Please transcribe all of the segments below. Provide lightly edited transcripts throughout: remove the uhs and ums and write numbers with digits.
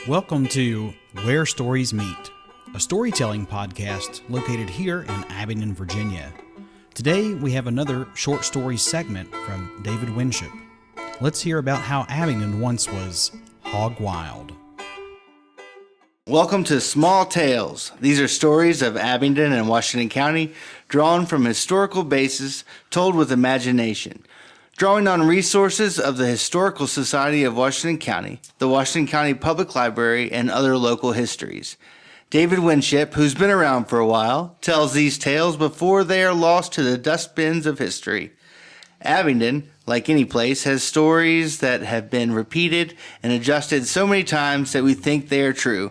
Welcome to Where Stories Meet, a storytelling podcast located here in Abingdon, Virginia. Today we have another short story segment from David Winship. Let's hear about how Abingdon once was hog wild. Welcome to Small Tales. These are stories of Abingdon and Washington County, drawn from historical bases, told with imagination. Drawing on resources of the Historical Society of Washington County, the Washington County Public Library, and other local histories. David Winship, who's been around for a while, tells these tales before they are lost to the dustbins of history. Abingdon, like any place, has stories that have been repeated and adjusted so many times that we think they are true.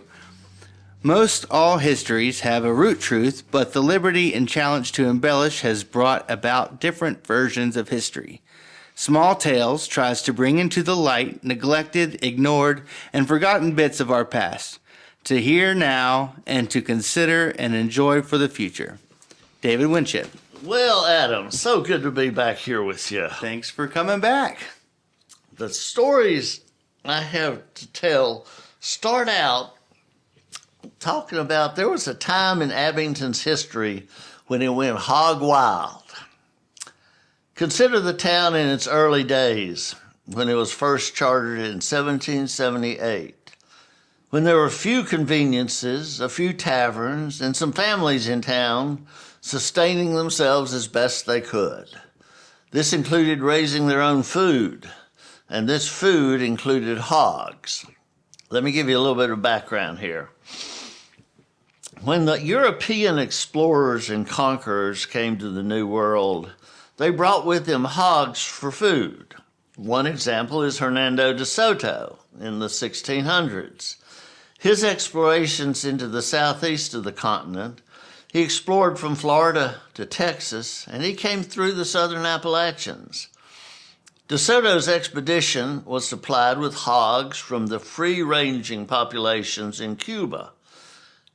Most all histories have a root truth, but the liberty and challenge to embellish has brought about different versions of history. Small Tales tries to bring into the light neglected, ignored, and forgotten bits of our past, to hear now and to consider and enjoy for the future. David Winship. Well, Adam, so good to be back here with you. Thanks for coming back. The stories I have to tell start out talking about there was a time in Abington's history when it went hog wild. Consider the town in its early days, when it was first chartered in 1778, when there were few conveniences, a few taverns, and some families in town sustaining themselves as best they could. This included raising their own food, and this food included hogs. Let me give you a little bit of background here. When the European explorers and conquerors came to the New World, they brought with them hogs for food. One example is Hernando de Soto in the 1600s. His explorations into the southeast of the continent, he explored from Florida to Texas, and he came through the southern Appalachians. De Soto's expedition was supplied with hogs from the free-ranging populations in Cuba.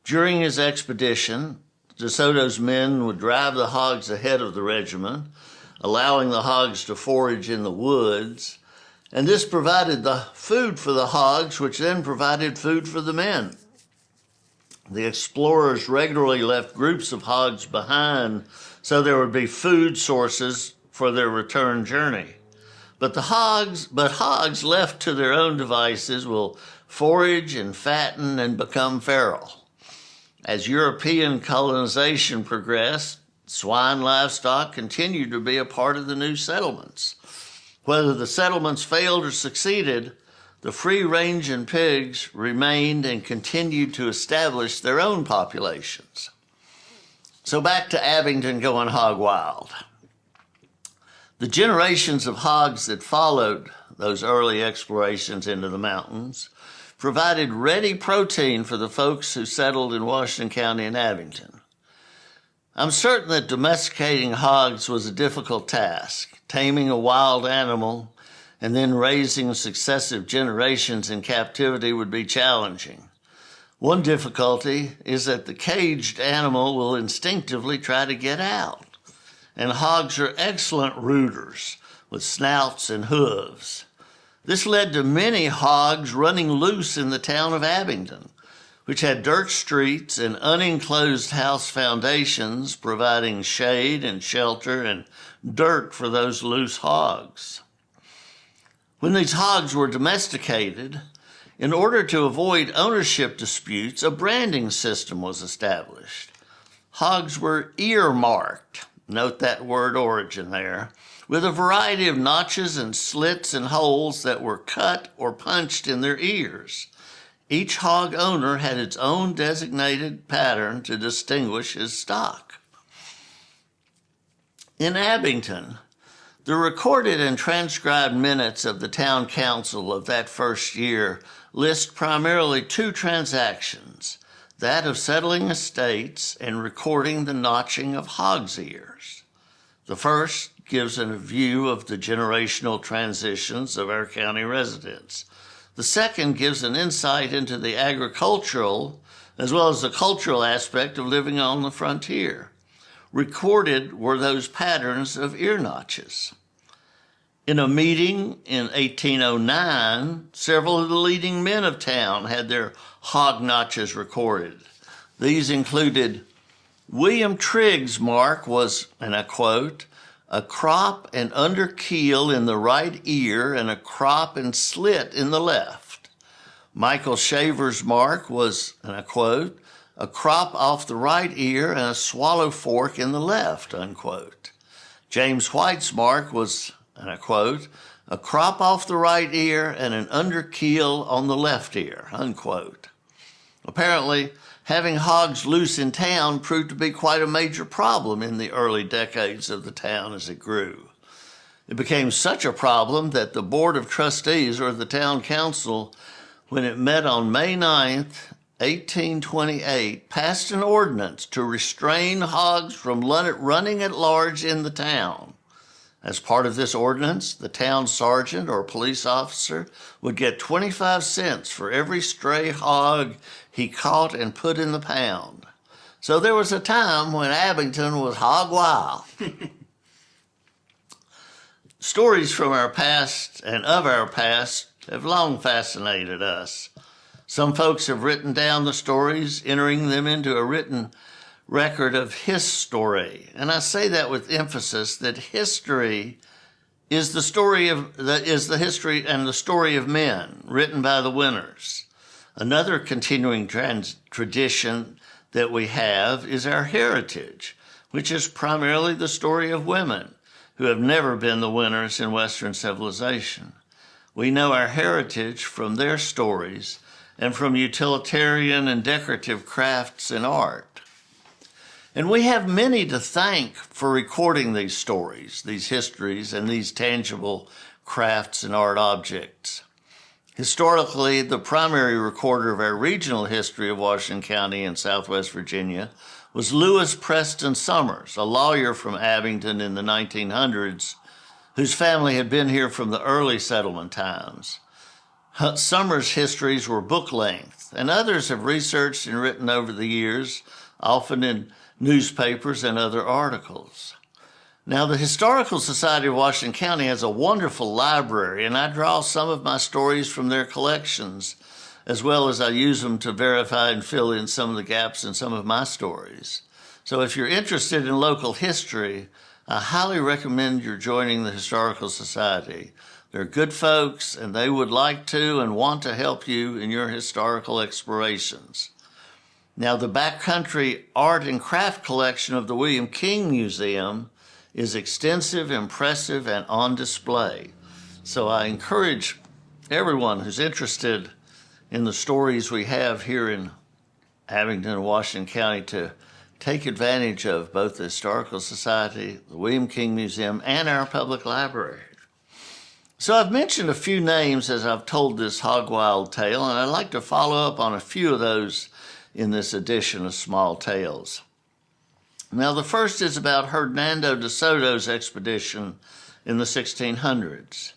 During his expedition, De Soto's men would drive the hogs ahead of the regiment, allowing the hogs to forage in the woods, and this provided the food for the hogs, which then provided food for the men. The explorers regularly left groups of hogs behind so there would be food sources for their return journey. But hogs left to their own devices will forage and fatten and become feral. As European colonization progressed, swine livestock continued to be a part of the new settlements. Whether the settlements failed or succeeded, the free-ranging pigs remained and continued to establish their own populations. So back to Abingdon going hog wild. The generations of hogs that followed those early explorations into the mountains provided ready protein for the folks who settled in Washington County and Abingdon. I'm certain that domesticating hogs was a difficult task. Taming a wild animal and then raising successive generations in captivity would be challenging. One difficulty is that the caged animal will instinctively try to get out, and hogs are excellent rooters with snouts and hooves. This led to many hogs running loose in the town of Abingdon, which had dirt streets and unenclosed house foundations providing shade and shelter and dirt for those loose hogs. When these hogs were domesticated, in order to avoid ownership disputes, a branding system was established. Hogs were earmarked, note that word origin there, with a variety of notches and slits and holes that were cut or punched in their ears. Each hog owner had its own designated pattern to distinguish his stock. In Abingdon, the recorded and transcribed minutes of the town council of that first year list primarily two transactions, that of settling estates and recording the notching of hogs' ears. The first gives a view of the generational transitions of our county residents. The second gives an insight into the agricultural as well as the cultural aspect of living on the frontier. Recorded were those patterns of ear notches. In a meeting in 1809, several of the leading men of town had their hog notches recorded. These included William Trigg's mark was, and I quote, a crop and under keel in the right ear and a crop and slit in the left. Michael Shaver's mark was, and I quote, a crop off the right ear and a swallow fork in the left, unquote. James White's mark was, and I quote, a crop off the right ear and an under keel on the left ear, unquote. Apparently, having hogs loose in town proved to be quite a major problem in the early decades of the town as it grew. It became such a problem that the Board of Trustees, or the Town Council, when it met on May 9th, 1828, passed an ordinance to restrain hogs from running at large in the town. As part of this ordinance, the town sergeant or police officer would get 25 cents for every stray hog he caught and put in the pound. So there was a time when Abingdon was hog wild. Stories from our past and of our past have long fascinated us. Some folks have written down the stories, entering them into a written record of history. And I say that with emphasis that history is the history and the story of men written by the winners. Another continuing tradition that we have is our heritage, which is primarily the story of women who have never been the winners in Western civilization. We know our heritage from their stories and from utilitarian and decorative crafts and art. And we have many to thank for recording these stories, these histories, and these tangible crafts and art objects. Historically, the primary recorder of our regional history of Washington County in Southwest Virginia was Lewis Preston Summers, a lawyer from Abingdon in the 1900s, whose family had been here from the early settlement times. Summers' histories were book length, and others have researched and written over the years, often in newspapers and other articles. Now, the Historical Society of Washington County has a wonderful library, and I draw some of my stories from their collections, as well as I use them to verify and fill in some of the gaps in some of my stories. So if you're interested in local history, I highly recommend you're joining the Historical Society. They're good folks, and they would like to and want to help you in your historical explorations. Now, the backcountry art and craft collection of the William King Museum is extensive, impressive, and on display. So I encourage everyone who's interested in the stories we have here in Abingdon and Washington County to take advantage of both the Historical Society, the William King Museum, and our public library. So I've mentioned a few names as I've told this hog wild tale, and I'd like to follow up on a few of those in this edition of Small Tales. Now, the first is about Hernando de Soto's expedition in the 1600s.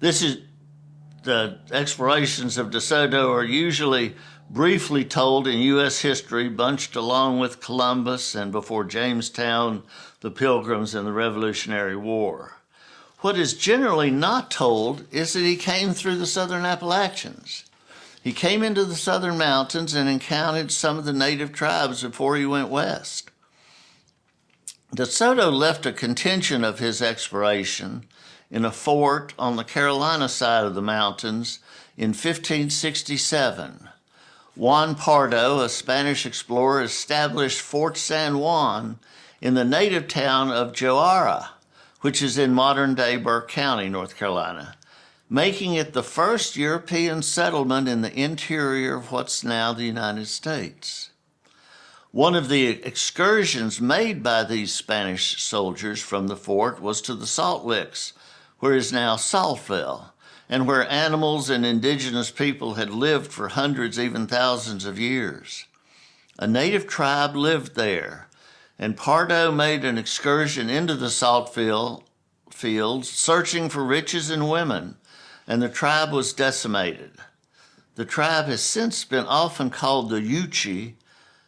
The explorations of de Soto are usually briefly told in U.S. history, bunched along with Columbus and before Jamestown, the Pilgrims, and the Revolutionary War. What is generally not told is that he came through the southern Appalachians. He came into the southern mountains and encountered some of the native tribes before he went west. De Soto left a contingent of his exploration in a fort on the Carolina side of the mountains in 1567. Juan Pardo, a Spanish explorer, established Fort San Juan in the native town of Joara, which is in modern-day Burke County, North Carolina, making it the first European settlement in the interior of what's now the United States. One of the excursions made by these Spanish soldiers from the fort was to the Salt Licks, where is now Saltville, and where animals and indigenous people had lived for hundreds, even thousands of years. A native tribe lived there, and Pardo made an excursion into the Saltville fields, searching for riches and women, and the tribe was decimated. The tribe has since been often called the Yuchi,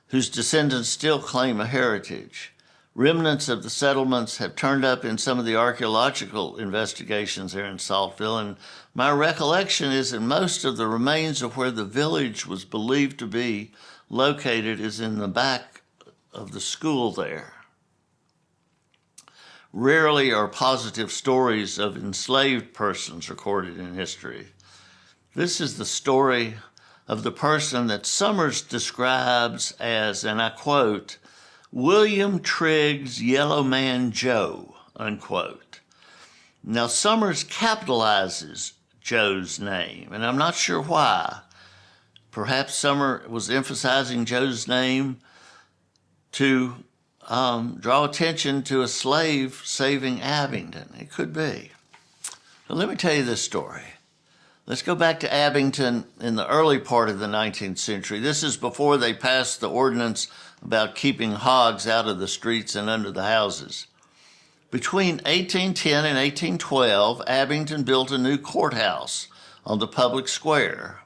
whose descendants still claim a heritage. Remnants of the settlements have turned up in some of the archaeological investigations there in Saltville, and my recollection is that most of the remains of where the village was believed to be located is in the back of the school there. Rarely are positive stories of enslaved persons recorded in history. This is the story of the person that Summers describes as, and I quote, William Trigg's Yellow Man Joe, unquote. Now, Summers capitalizes Joe's name, and I'm not sure why. Perhaps Summer was emphasizing Joe's name to draw attention to a slave saving Abingdon. It could be. But let me tell you this story. Let's go back to Abingdon in the early part of the 19th century. This is before they passed the ordinance about keeping hogs out of the streets and under the houses. Between 1810 and 1812, Abingdon built a new courthouse on the public square.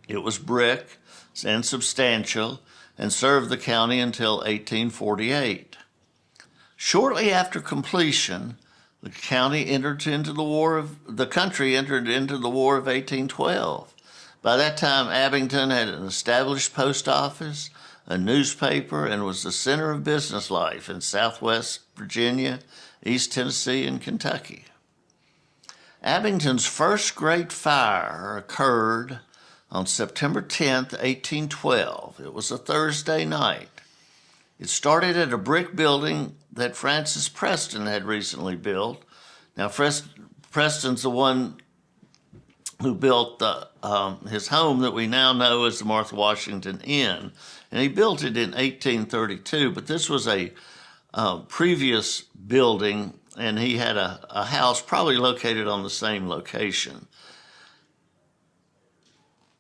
It was brick and substantial and served the county until 1848. Shortly after completion, the country entered into the War of 1812. By that time, Abingdon had an established post office, a newspaper, and was the center of business life in Southwest Virginia, East Tennessee, and Kentucky. Abingdon's first great fire occurred on September 10th, 1812. It was a Thursday night. It started at a brick building that Francis Preston had recently built. Now, Preston's the one who built his home that we now know as the Martha Washington Inn, and he built it in 1832, but this was a previous building, and he had a house probably located on the same location.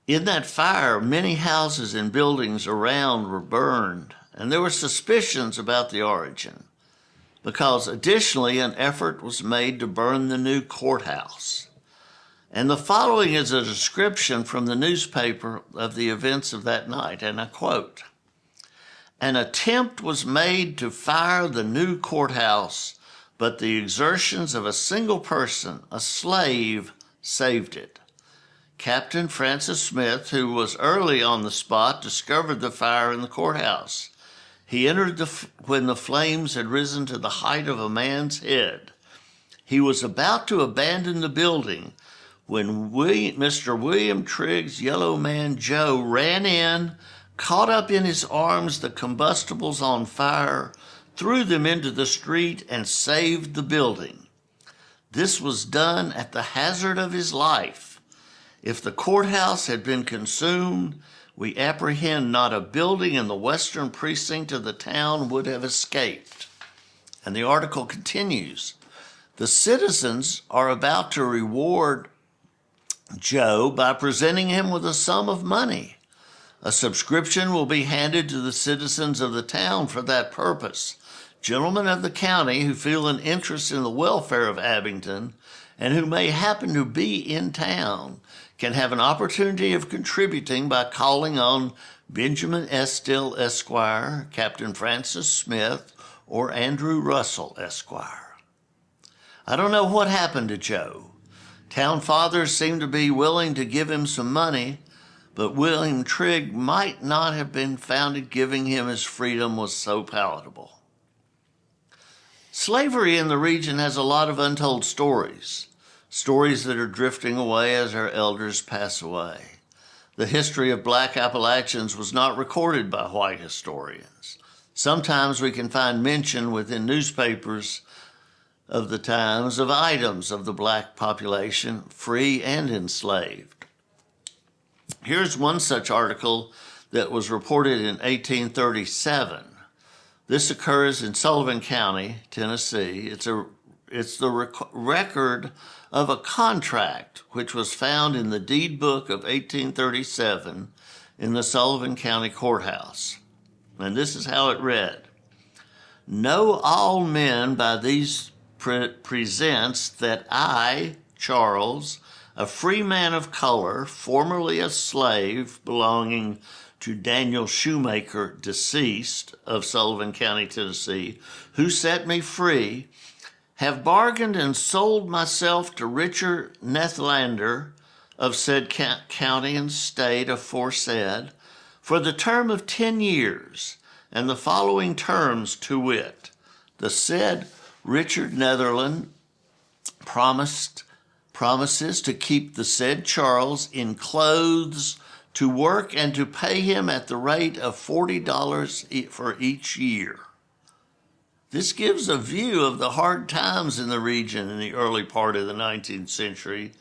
In that fire, many houses and buildings around were burned, and there were suspicions about the origin, because additionally an effort was made to burn the new courthouse. And the following is a description from the newspaper of the events of that night, and I quote, An attempt was made to fire the new courthouse, but the exertions of a single person, a slave, saved it. Captain Francis Smith, who was early on the spot, discovered the fire in the courthouse. He entered when the flames had risen to the height of a man's head. He was about to abandon the building when Mr. William Trigg's Yellow Man Joe ran in, caught up in his arms the combustibles on fire, threw them into the street, and saved the building. This was done at the hazard of his life. If the courthouse had been consumed, we apprehend not a building in the western precinct of the town would have escaped. And the article continues. The citizens are about to reward Joe by presenting him with a sum of money. A subscription will be handed to the citizens of the town for that purpose. Gentlemen of the county who feel an interest in the welfare of Abingdon and who may happen to be in town can have an opportunity of contributing by calling on Benjamin S. Still, Esquire, Captain Francis Smith, or Andrew Russell, Esquire. I don't know what happened to Joe. Town fathers seem to be willing to give him some money, but William Trigg might not have been found giving him his freedom was so palatable. Slavery in the region has a lot of untold stories that are drifting away as our elders pass away. The history of black Appalachians was not recorded by white historians. Sometimes we can find mention within newspapers of the times of items of the black population, free and enslaved. Here's one such article that was reported in 1837. This occurs in Sullivan County, Tennessee. It's the record of a contract which was found in the deed book of 1837 in the Sullivan County Courthouse. And this is how it read. Know all men by these presents that I, Charles, a free man of color, formerly a slave belonging to Daniel Shoemaker, deceased, of Sullivan County, Tennessee, who set me free, have bargained and sold myself to Richard Nethlander of said county and state aforesaid for the term of 10 years, and the following terms to wit: the said Richard Netherland promises to keep the said Charles in clothes to work and to pay him at the rate of $40 for each year. This gives a view of the hard times in the region in the early part of the 19th century,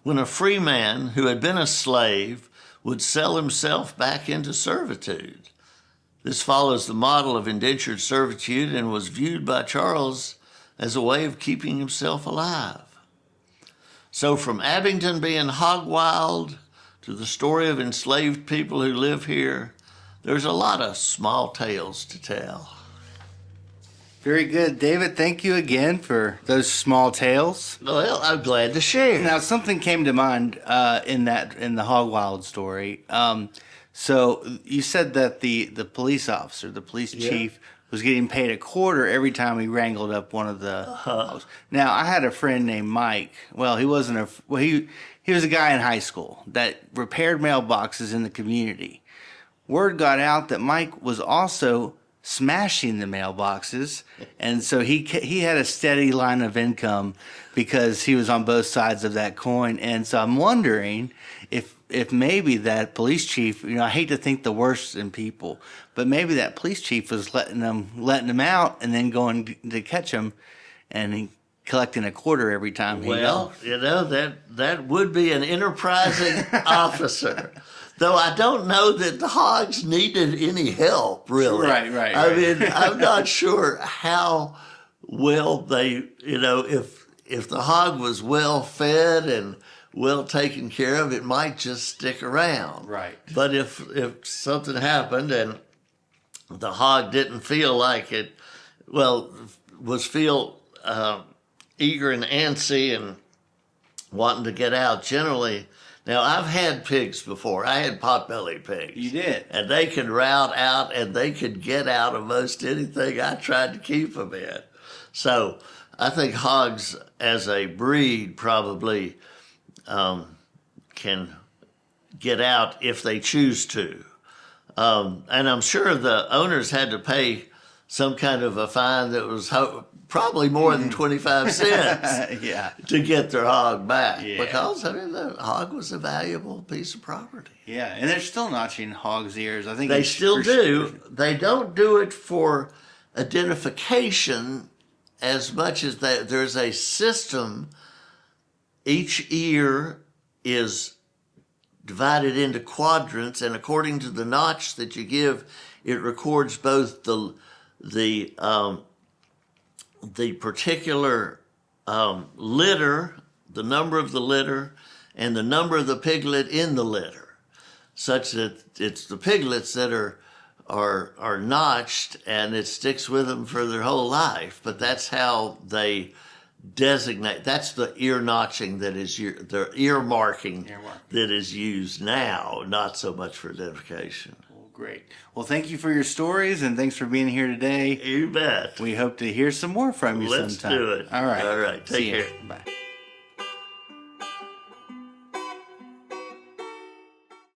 when a free man who had been a slave would sell himself back into servitude. This follows the model of indentured servitude and was viewed by Charles as a way of keeping himself alive. So from Abingdon being hog wild to the story of enslaved people who live here, there's a lot of small tales to tell. Very good, David. Thank you again for those small tales. Well, I'm glad to share. Now, something came to mind in the Hog Wild story. So you said that the police officer, the police chief, was getting paid a quarter every time he wrangled up one of the hogs. Now, I had a friend named Mike. Well, he wasn't he was a guy in high school that repaired mailboxes in the community. Word got out that Mike was also smashing the mailboxes, and so he had a steady line of income because he was on both sides of that coin. And so I'm wondering if maybe that police chief, I hate to think the worst in people, but maybe that police chief was letting them out and then going to catch them, and he collecting a quarter every time he Well, that would be an enterprising officer. Though I don't know that the hogs needed any help, really. Right. I mean, I'm not sure how well they, if the hog was well fed and well taken care of, it might just stick around. Right. But if something happened and the hog didn't feel like it, feel eager and antsy and wanting to get out, generally. Now, I've had pigs before. I had potbelly pigs. You did? And they could rout out and they could get out of most anything I tried to keep them in. So I think hogs as a breed probably can get out if they choose to. And I'm sure the owners had to pay some kind of a fine that was probably more than 25 cents to get their hog back. Yeah. Because, the hog was a valuable piece of property. Yeah, and they're still notching hogs' ears. I think They still do. They don't do it for identification as much as there's a system. Each ear is divided into quadrants, and according to the notch that you give, it records both the particular litter, the number of the litter, and the number of the piglet in the litter, such that it's the piglets that are notched, and it sticks with them for their whole life. But that's how they designate. That's the ear notching that is the ear marking that is used now, not so much for identification. Great. Well, thank you for your stories, and thanks for being here today. You bet. We hope to hear some more from you Let's sometime. do it. All right. All right. Take care. Bye.